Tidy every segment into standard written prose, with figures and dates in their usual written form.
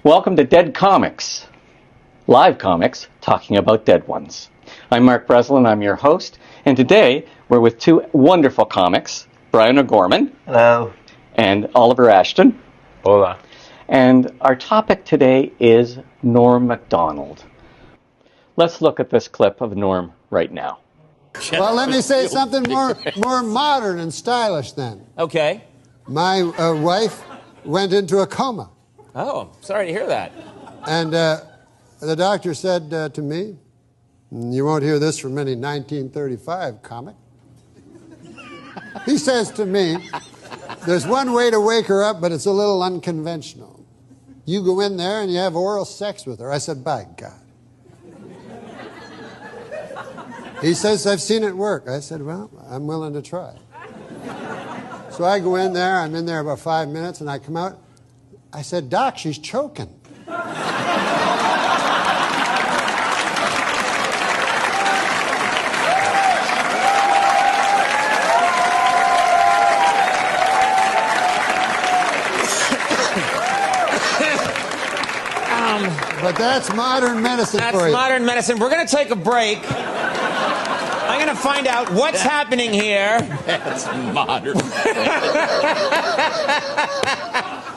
Welcome to Dead Comics, live comics talking about dead ones. I'm Mark Breslin, I'm your host, and today we're with two wonderful comics, Brian O'Gorman. Hello. And Oliver Ashton. Hola. And our topic today is Norm Macdonald. Let's look at this clip of Norm right now. Well, let me say something more modern and stylish then. Okay. My wife went into a coma. Oh, sorry to hear that. And the doctor said to me, you won't hear this from any 1935 comic. He says to me, there's one way to wake her up, but it's a little unconventional. You go in there and you have oral sex with her. I said, by God. He says, I've seen it work. I said, well, I'm willing to try. So I go in there, I'm in there about 5 minutes, and I come out. I said, Doc, she's choking. But that's modern medicine for you. That's modern medicine. We're going to take a break. I'm going to find out what's happening here. That's modern.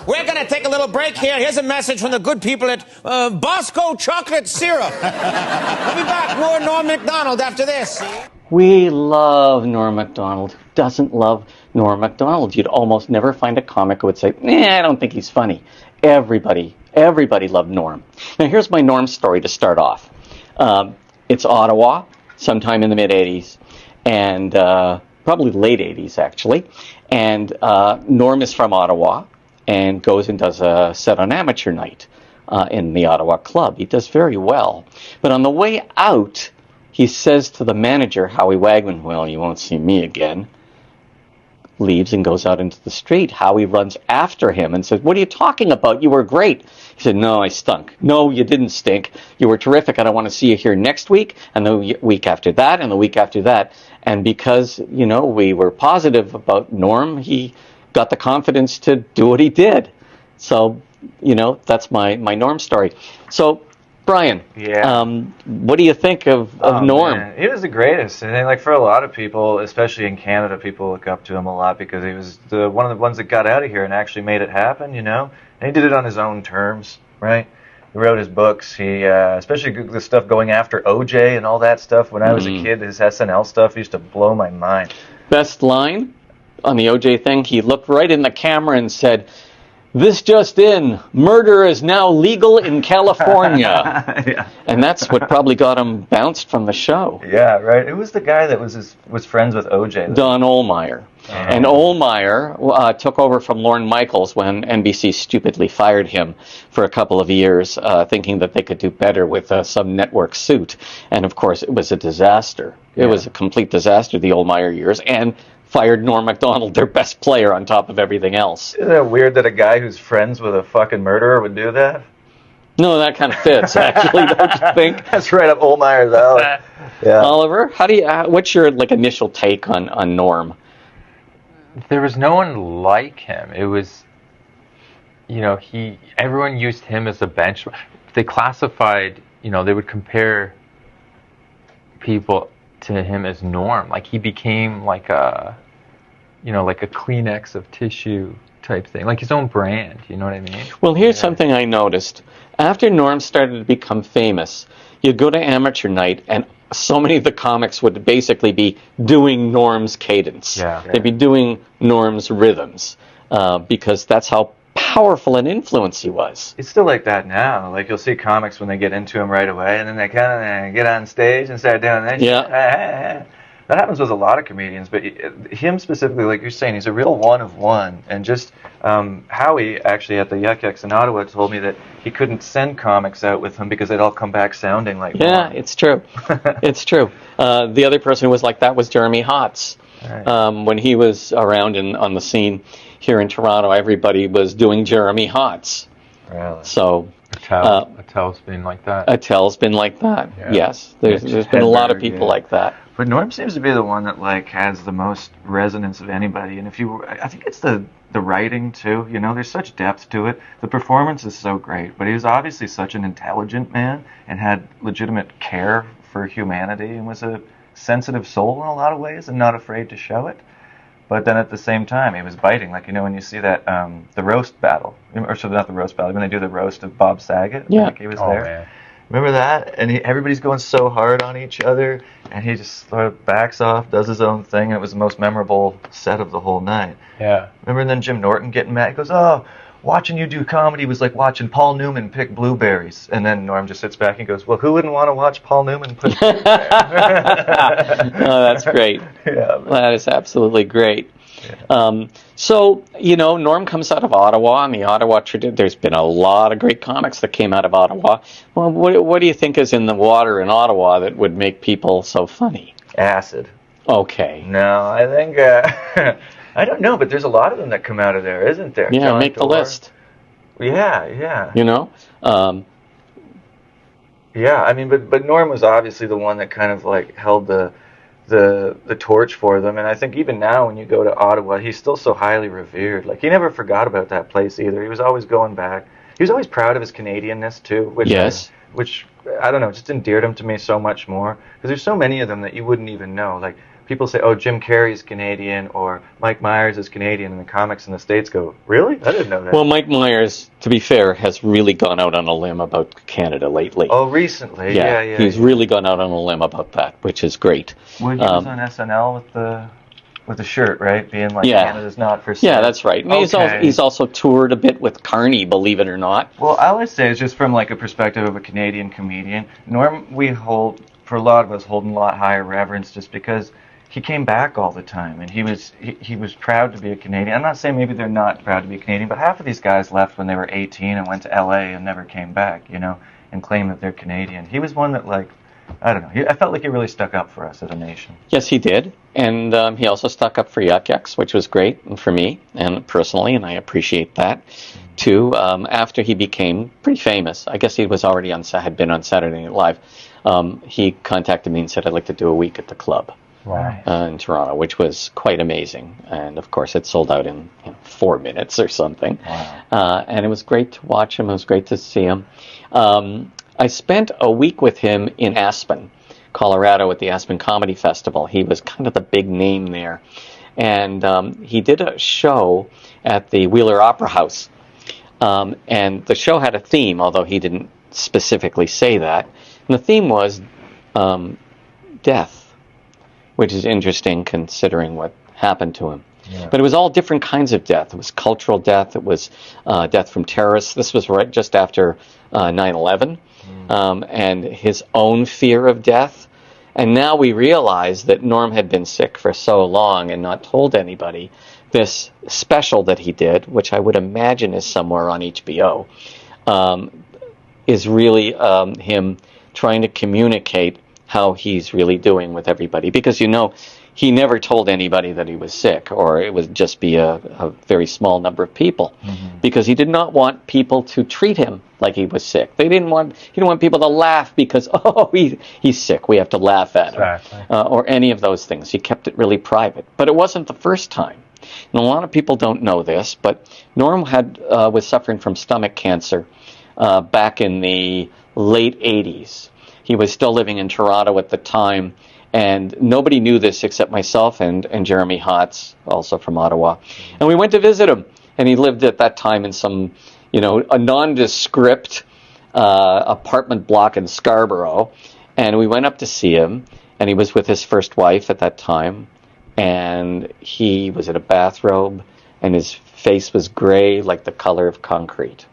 We're going to take a little break here. Here's a message from the good people at Bosco Chocolate Syrup. We'll be back. More Norm Macdonald after this. We love Norm Macdonald. Who doesn't love Norm Macdonald? You'd almost never find a comic who would say, I don't think he's funny. Everybody loved Norm. Now here's my Norm story to start off. It's Ottawa, sometime in the mid-'80s, and probably late 80s actually. And Norm is from Ottawa and goes and does a set on Amateur Night in the Ottawa Club. He does very well. But on the way out, he says to the manager, Howie Wagman, well, you won't see me again. Leaves and goes out into the street. Howie runs after him and says, what are you talking about? You were great. He said, no, I stunk. No, you didn't stink. You were terrific, and I want to see you here next week, and the week after that, and the week after that. And because, we were positive about Norm, he got the confidence to do what he did. So, that's my Norm story. So, Brian, what do you think of Norm? Man. He was the greatest. And for a lot of people, especially in Canada, people look up to him a lot because he was one of the ones that got out of here and actually made it happen, And he did it on his own terms, right? He wrote his books. He, especially the stuff going after OJ and all that stuff. When I was a kid, his SNL stuff used to blow my mind. Best line on the OJ thing, he looked right in the camera and said, this just in, murder is now legal in California. Yeah. And that's what probably got him bounced from the show. Yeah, right. It was the guy that was friends with OJ. Don Ohlmeyer. And Ohlmeyer took over from Lorne Michaels when NBC stupidly fired him for a couple of years, thinking that they could do better with some network suit. And, of course, it was a disaster. It was a complete disaster, the Ohlmeyer years, and fired Norm Macdonald, their best player, on top of everything else. Isn't it weird that a guy who's friends with a fucking murderer would do that? No, that kind of fits, actually, don't you think? That's right up Ohlmeyer's alley. Yeah. Oliver, how do you? What's your initial take on Norm? There was no one like him. It was, everyone used him as a benchmark. They classified, they would compare people to him as Norm. He became like a Kleenex of tissue type thing, like his own brand, you know what I mean? Well, here's something I noticed. After Norm started to become famous, you'd go to Amateur Night, and so many of the comics would basically be doing Norm's cadence. Yeah. They'd be doing Norm's rhythms, because that's how powerful an influence he was. It's still like that now. You'll see comics when they get into him right away, and then they kind of get on stage and start doing that. Yeah. That happens with a lot of comedians, but him specifically, like you're saying, he's a real one of one. And just Howie, actually, at the Yuk Yuk in Ottawa, told me that he couldn't send comics out with him because they'd all come back sounding like Norm. It's true. It's true. The other person who was like that was Jeremy Hotz. Right. When he was around on the scene here in Toronto, everybody was doing Jeremy Hotz. Really? So Attell's been like that. Attell's been like that. Yeah. Yes, there's been a lot of people like that. But Norm seems to be the one that like has the most resonance of anybody. And I think it's the writing too. You know, there's such depth to it. The performance is so great. But he was obviously such an intelligent man and had legitimate care for humanity and was a sensitive soul in a lot of ways and not afraid to show it. But then at the same time, he was biting. Like, you know, when you see that, the roast battle, or so not the roast battle, when they do the roast of Bob Saget, Yeah. like he was there. Man. Remember that? And everybody's going so hard on each other, and he just sort of backs off, does his own thing, and it was the most memorable set of the whole night. Yeah. Remember, and then Jim Norton getting mad. He goes, "Oh, watching you do comedy was like watching Paul Newman pick blueberries." And then Norm just sits back and goes, "Well, who wouldn't want to watch Paul Newman pick blueberries?" Oh, that's great. Yeah, That is absolutely great. So, you know, Norm comes out of Ottawa, and the Ottawa tradition. There's been a lot of great comics that came out of Ottawa. Well, what do you think is in the water in Ottawa that would make people so funny? acid. Okay. No, I think I don't know, but there's a lot of them that come out of there, isn't there? Yeah, John make the Doerr. list. Yeah. You know? Yeah, I mean, but Norm was obviously the one that kind of like held the torch for them, and I think even now when you go to Ottawa, he's still so highly revered. Like, he never forgot about that place either. He was always going back. He was always proud of his Canadianness too, which Yes. which I don't know, just endeared him to me so much more, because there's so many of them that you wouldn't even know. Like, people say, "Oh, Jim Carrey's Canadian," or "Mike Myers is Canadian," and the comics in the States go, "Really? I didn't know that." Well, Mike Myers, to be fair, has really gone out on a limb about Canada lately. Oh, recently, yeah. He's really gone out on a limb about that, which is great. When he was on SNL with the shirt, right? Being like, Yeah. Canada's not for sale. Yeah, that's right. And he's also toured a bit with Carney, believe it or not. Well, I would say it's just from like a perspective of a Canadian comedian. Norm, we hold, for a lot of us, hold in a lot higher reverence just because he came back all the time, and he was proud to be a Canadian. I'm not saying maybe they're not proud to be a Canadian, but half of these guys left when they were 18 and went to LA and never came back, you know, and claim that they're Canadian. He was one that, like, I don't know. I felt like he really stuck up for us as a nation. Yes, he did. And he also stuck up for Yuk Yuk's, which was great for me and personally, and I appreciate that, too. After he became pretty famous, I guess he was already had been on Saturday Night Live, he contacted me and said, "I'd like to do a week at the club." Wow. In Toronto, which was quite amazing. And, of course, it sold out in 4 minutes or something. Wow. And it was great to watch him. It was great to see him. I spent a week with him in Aspen, Colorado, at the Aspen Comedy Festival. He was kind of the big name there. And he did a show at the Wheeler Opera House. And the show had a theme, although he didn't specifically say that. And the theme was death, which is interesting considering what happened to him. Yeah. But it was all different kinds of death. It was cultural death. It was death from terrorists. This was right just after 9/11, and his own fear of death. And now we realize that Norm had been sick for so long and not told anybody. This special that he did, which I would imagine is somewhere on HBO, is really him trying to communicate how he's really doing with everybody. Because, you know, he never told anybody that he was sick, or it would just be a very small number of people, because he did not want people to treat him like he was sick. He didn't want people to laugh because, oh, he's sick, we have to laugh at him, or any of those things. He kept it really private. But it wasn't the first time. And a lot of people don't know this, but Norm was suffering from stomach cancer back in the late 80s. He was still living in Toronto at the time, and nobody knew this except myself and Jeremy Hotz, also from Ottawa. And we went to visit him, and he lived at that time in some, a nondescript apartment block in Scarborough. And we went up to see him, and he was with his first wife at that time, and he was in a bathrobe, and his face was gray like the color of concrete.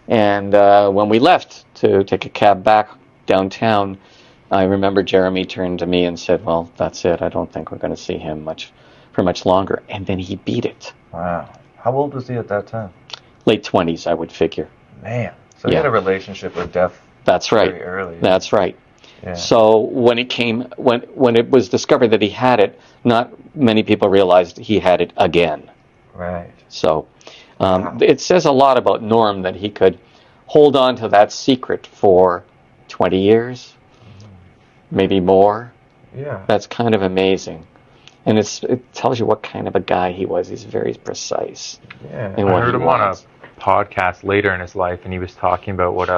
And when we left to take a cab back downtown, I remember Jeremy turned to me and said, "Well, that's it. I don't think we're going to see him for much longer." And then he beat it. Wow. How old was he at that time? Late 20s, I would figure. Man. So he had a relationship with death. That's right. Very early. That's right. Yeah. So when it was discovered that he had it, not many people realized he had it again. Right. So it says a lot about Norm that he could hold on to that secret for 20 years, maybe more. Yeah. That's kind of amazing. And it tells you what kind of a guy he was. He's very precise Yeah. in I what heard he him on a wants. podcast later in his life, and he was talking about what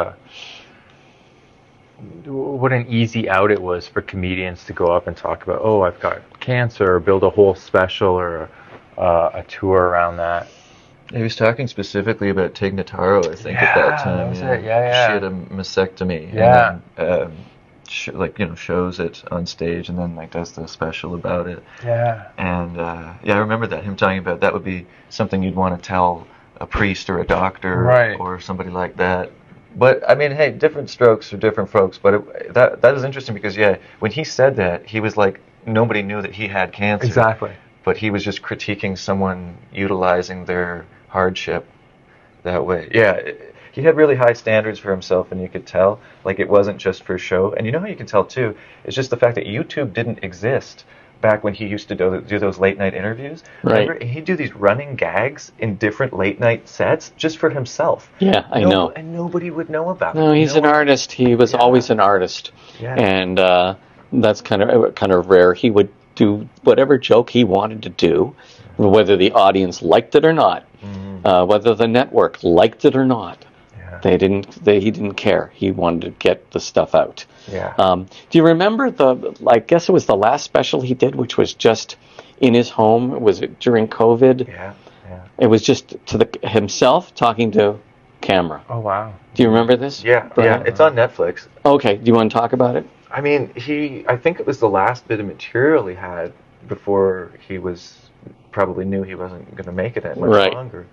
an easy out it was for comedians to go up and talk about, oh, I've got cancer, or build a whole special or a tour around that. He was talking specifically about Tig Notaro, I think, at that time. That was it. Yeah. She had a mastectomy. Yeah. And then, shows it on stage and then, does the special about it. Yeah. And, I remember that, him talking about that would be something you'd want to tell a priest or a doctor Right. or somebody like that. But, I mean, hey, different strokes for different folks. But that is interesting because, when he said that, he was like, nobody knew that he had cancer. Exactly. But he was just critiquing someone utilizing their hardship that way. Yeah, he had really high standards for himself, and you could tell. It wasn't just for show. And you know how you can tell, too? It's just the fact that YouTube didn't exist back when he used to do those late-night interviews. Right. Remember, he'd do these running gags in different late-night sets just for himself. Yeah, I know. And nobody would know about it. No, he's an artist. He was always an artist. Yeah. And that's kind of rare. He would do whatever joke he wanted to do, whether the audience liked it or not, whether the network liked it or not. Yeah. He didn't care. He wanted to get the stuff out. Yeah. Do you remember I guess it was the last special he did, which was just in his home? Was it during COVID? Yeah. It was just to himself talking to camera. Oh, wow. Do you remember this? Yeah, Brian? it's on Netflix. Okay, do you want to talk about it? I mean, I think it was the last bit of material he had before he probably knew he wasn't going to make it that much longer.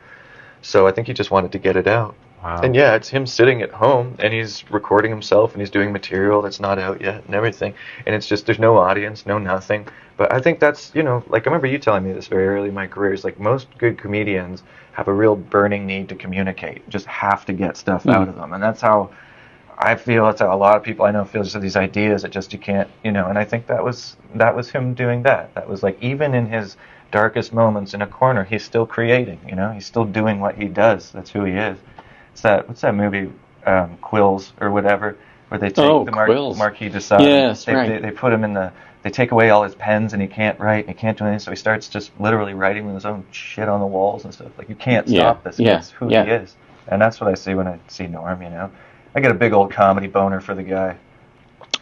So I think he just wanted to get it out. Wow. And it's him sitting at home, and he's recording himself, and he's doing material that's not out yet, and everything. And it's just, there's no audience, no nothing. But I think that's, I remember you telling me this very early in my career, is most good comedians have a real burning need to communicate, just have to get stuff out of them. And that's how I feel, that's how a lot of people I know feel, just these ideas that just you can't, and I think that was him doing that. That was even in his darkest moments in a corner, he's still creating, he's still doing what he does. That's who he is. What's that movie, Quills or whatever, where they take the Marquis de Sade. Yes, they put him they take away all his pens and he can't write and he can't do anything, so he starts just literally writing with his own shit on the walls and stuff. You can't stop this. It's who he is. And that's what I see when I see Norm, I get a big old comedy boner for the guy.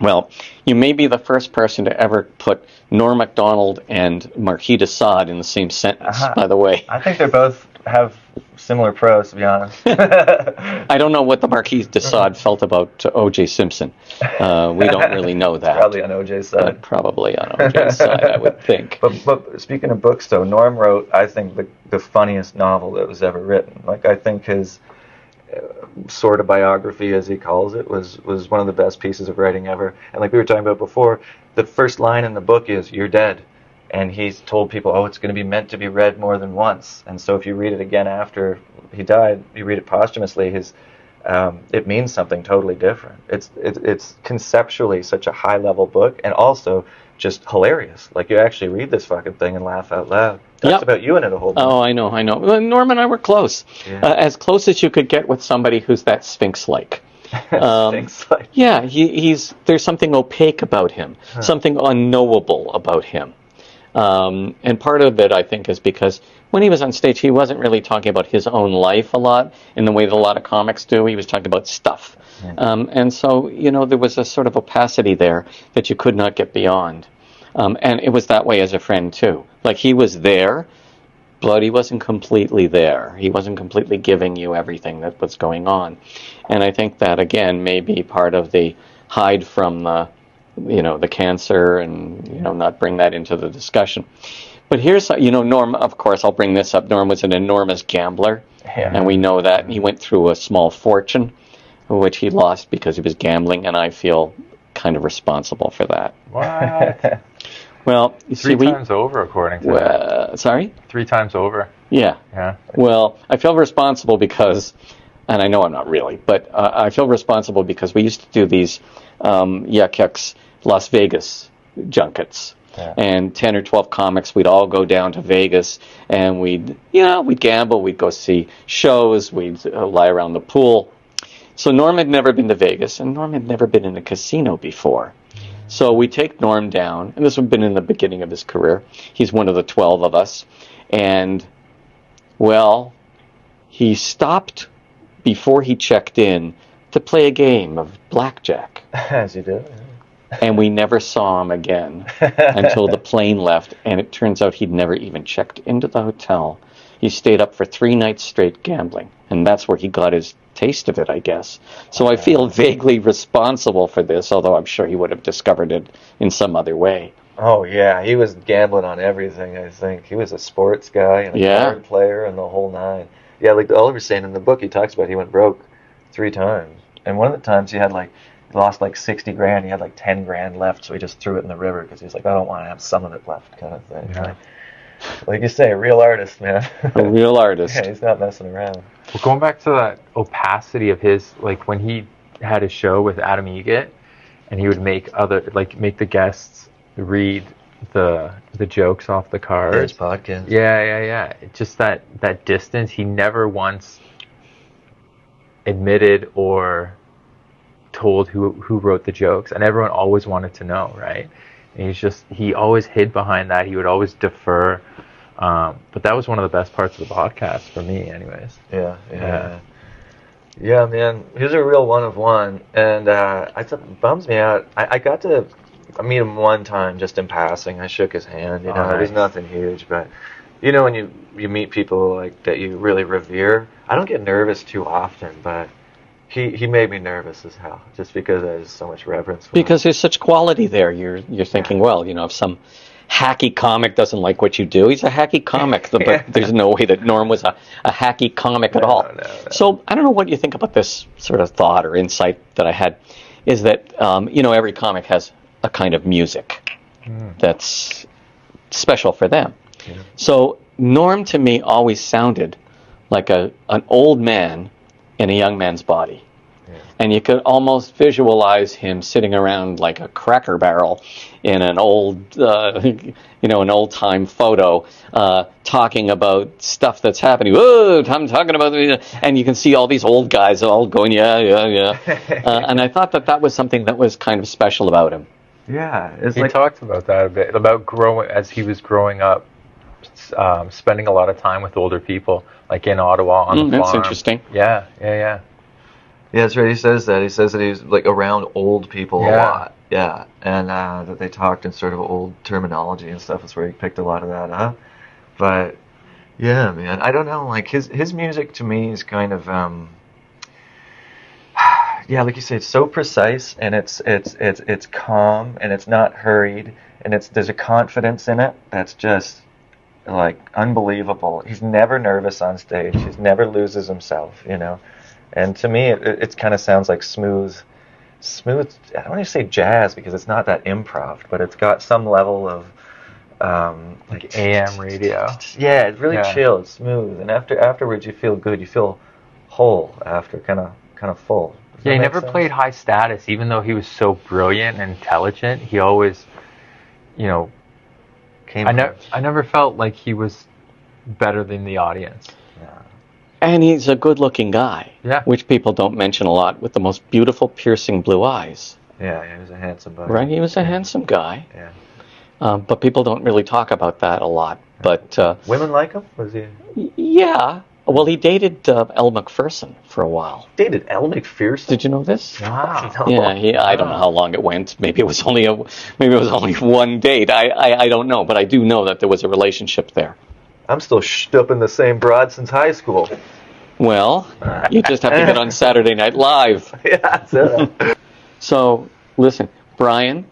Well, you may be the first person to ever put Norm Macdonald and Marquis de Sade in the same sentence, by the way. I think they both have similar pros, to be honest. I don't know what the Marquis de Sade felt about O.J. Simpson. We don't really know that. Probably on O.J.'s side. Probably on O.J.'s side, I would think. But speaking of books, though, Norm wrote, I think, the funniest novel that was ever written. I think his sort of biography, as he calls it, was one of the best pieces of writing ever. And like we were talking about before, the first line in the book is, "You're dead." And he's told people, oh, it's going to be meant to be read more than once. And so if you read it again after he died, you read it posthumously, it means something totally different. It's conceptually such a high-level book, and also just hilarious. You actually read this fucking thing and laugh out loud. Talks about you in it a whole bunch. Oh, I know. Well, Norm and I were close. Yeah. As close as you could get with somebody who's that Sphinx-like. Sphinx-like. Yeah, there's something opaque about him, something unknowable about him. And part of it, I think, is because when he was on stage, he wasn't really talking about his own life a lot in the way that a lot of comics do. He was talking about stuff. And so, there was a sort of opacity there that you could not get beyond. And it was that way as a friend, too. He was there, but he wasn't completely there. He wasn't completely giving you everything that was going on. And I think that, again, may be part of the hide from the cancer and, not bring that into the discussion. But here's, Norm, of course, I'll bring this up. Norm was an enormous gambler, and we know that. He went through a small fortune, which he lost because he was gambling, and I feel kind of responsible for that. What? Well, you see, Three times over, according to that. Sorry? 3 times over. Yeah. Yeah. Well, I feel responsible because, and I know I'm not really, but I feel responsible because we used to do these Yuk Yuk's Las Vegas junkets. Yeah. And 10 or 12 comics, we'd all go down to Vegas, and we'd gamble, we'd go see shows, we'd lie around the pool. So Norm had never been to Vegas, and Norm had never been in a casino before. So we take Norm down, and this would have been in the beginning of his career. He's one of the 12 of us. And, well, he stopped before he checked in to play a game of blackjack. As you do. And we never saw him again until the plane left, and it turns out he'd never even checked into the hotel. He stayed up for 3 nights straight gambling, and that's where he got his taste of it, I guess. So I feel vaguely responsible for this, although I'm sure he would have discovered it in some other way. Oh, yeah, he was gambling on everything, I think. He was a sports guy and a card player and the whole nine. Yeah, like Oliver's saying in the book, he talks about he went broke 3 times. And one of the times he lost like 60 grand. He had like 10 grand left, so he just threw it in the river because he's like, I don't want to have some of it left, kind of thing. Yeah. Like you say, a real artist, man. A real artist. Yeah, he's not messing around. Well, going back to that opacity of his, like when he had a show with Adam Egget, and he would make the guests read the jokes off the cards. His podcast. Yeah. Just that distance. He never once admitted or told who wrote the jokes, and everyone always wanted to know, right? And he always hid behind that. He would always defer. But that was one of the best parts of the podcast for me, anyways. Yeah, man. He was a real one of one, and it bums me out. I got to meet him one time just in passing. I shook his hand. You know, It was nothing huge, but you know when you meet people like that you really revere. I don't get nervous too often, but he made me nervous as hell just because there's so much reverence for Because him. there's such quality there. You're thinking, well, you know, if some hacky comic doesn't like what you do, he's a hacky comic. But there's no way that Norm was a hacky comic at all. No. So I don't know what you think about this sort of thought or insight that I had, is that, you know, every comic has a kind of music that's special for them. Yeah. So Norm to me always sounded like an old man in a young man's body. Yeah. And you could almost visualize him sitting around like a Cracker Barrel in an old, an old-time photo, talking about stuff that's happening. Whoa, I'm talking about, and you can see all these old guys all going, yeah. And I thought that was something that was kind of special about him. Yeah, he talked about that a bit, about as he was growing up, spending a lot of time with older people, like in Ottawa on the farm. That's interesting. Yeah. Yeah, that's right. He says that. He says that he's like around old people a lot. Yeah, and that they talked in sort of old terminology and stuff. That's where he picked a lot of that up. But yeah, man, I don't know. Like his music to me is kind of like you say, it's so precise and it's calm and it's not hurried and there's a confidence in it that's just like unbelievable. He's never nervous on stage. He never loses himself, you know. And to me, it kind of sounds like smooth. I don't want to say jazz because it's not that improv, but it's got some level of like AM radio. Yeah, it's really chill. It's smooth, and afterwards you feel good. You feel whole after, kind of full. Yeah, he never played high status, even though he was so brilliant and intelligent. He always, you know, I never felt like he was better than the audience. Yeah. And he's a good-looking guy, yeah, which people don't mention a lot, with the most beautiful, piercing blue eyes. Yeah, he was a handsome guy. Right, he was a handsome guy. Yeah. But people don't really talk about that a lot. But women like him? Was he? Yeah. Well, he dated Elle Macpherson for a while. Dated Elle Macpherson? Did you know this? Wow. Yeah, I don't know how long it went. Maybe it was only one date. I don't know, but I do know that there was a relationship there. I'm still up in the same broad since high school. Well, you just have to get on Saturday Night Live. Yeah, that's it. So, listen, Brian,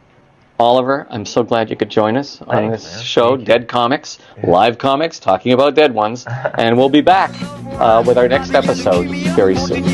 Oliver, I'm so glad you could join us on this show, Dead Comics, live comics, talking about dead ones, and we'll be back with our next episode very soon.